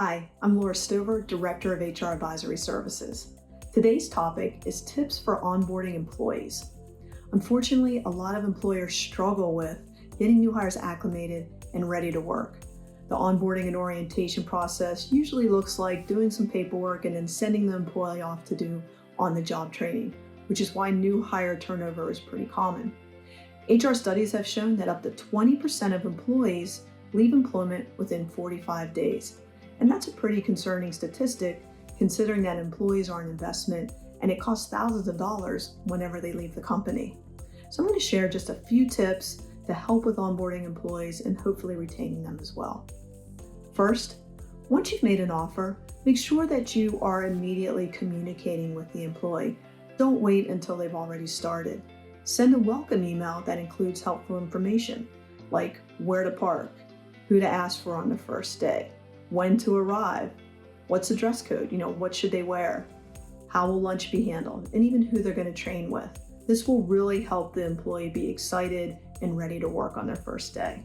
Hi, I'm Laura Stover, Director of HR Advisory Services. Today's topic is tips for onboarding employees. Unfortunately, a lot of employers struggle with getting new hires acclimated and ready to work. The onboarding and orientation process usually looks like doing some paperwork and then sending the employee off to do on-the-job training, which is why new hire turnover is pretty common. HR studies have shown that up to 20% of employees leave employment within 45 days. And that's a pretty concerning statistic considering that employees are an investment and it costs thousands of dollars whenever they leave the company. So I'm going to share just a few tips to help with onboarding employees and hopefully retaining them as well. First, once you've made an offer, make sure that you are immediately communicating with the employee. Don't wait until they've already started. Send a welcome email that includes helpful information like where to park, who to ask for on the first day, when to arrive, what's the dress code, what should they wear, how will lunch be handled, and even who they're going to train with. This will really help the employee be excited and ready to work on their first day.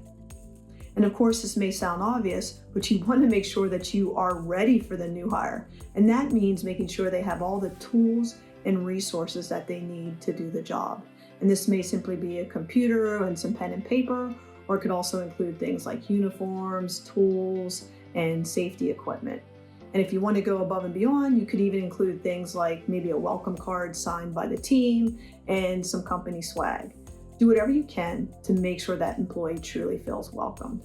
And of course, this may sound obvious, but you want to make sure that you are ready for the new hire. And that means making sure they have all the tools and resources that they need to do the job. And this may simply be a computer and some pen and paper, or it could also include things like uniforms, tools, and safety equipment. And if you want to go above and beyond, you could even include things like maybe a welcome card signed by the team and some company swag. Do whatever you can to make sure that employee truly feels welcome.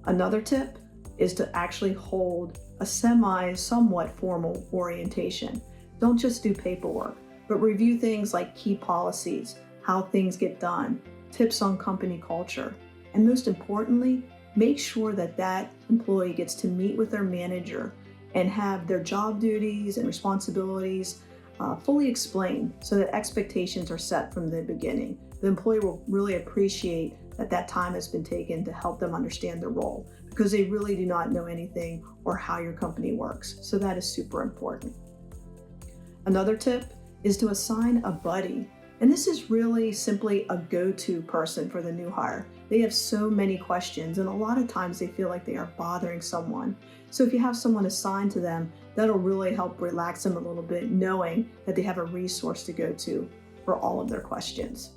Another tip is to actually hold a somewhat formal orientation. Don't just do paperwork, but review things like key policies, how things get done, tips on company culture, and most importantly, make sure that that employee gets to meet with their manager and have their job duties and responsibilities fully explained so that expectations are set from the beginning. The employee will really appreciate that time has been taken to help them understand their role because they really do not know anything or how your company works. So that is super important. Another tip is to assign a buddy. And this is really simply a go-to person for the new hire. They have so many questions and a lot of times they feel like they are bothering someone. So if you have someone assigned to them, that'll really help relax them a little bit, knowing that they have a resource to go to for all of their questions.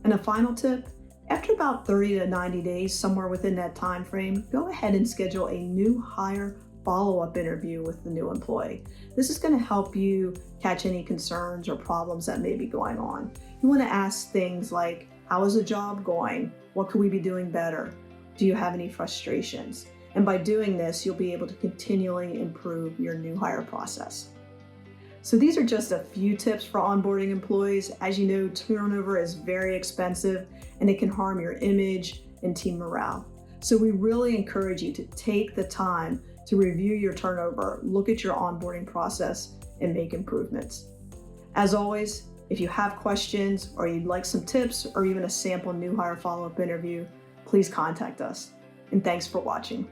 And a final tip, after about 30 to 90 days, somewhere within that time frame, go ahead and schedule a new hire follow-up interview with the new employee. This is going to help you catch any concerns or problems that may be going on. You want to ask things like, how is the job going? What could we be doing better? Do you have any frustrations? And by doing this, you'll be able to continually improve your new hire process. So these are just a few tips for onboarding employees. As you know, turnover is very expensive and it can harm your image and team morale. So we really encourage you to take the time to review your turnover, look at your onboarding process, and make improvements. As always, if you have questions or you'd like some tips or even a sample new hire follow-up interview, please contact us. And thanks for watching.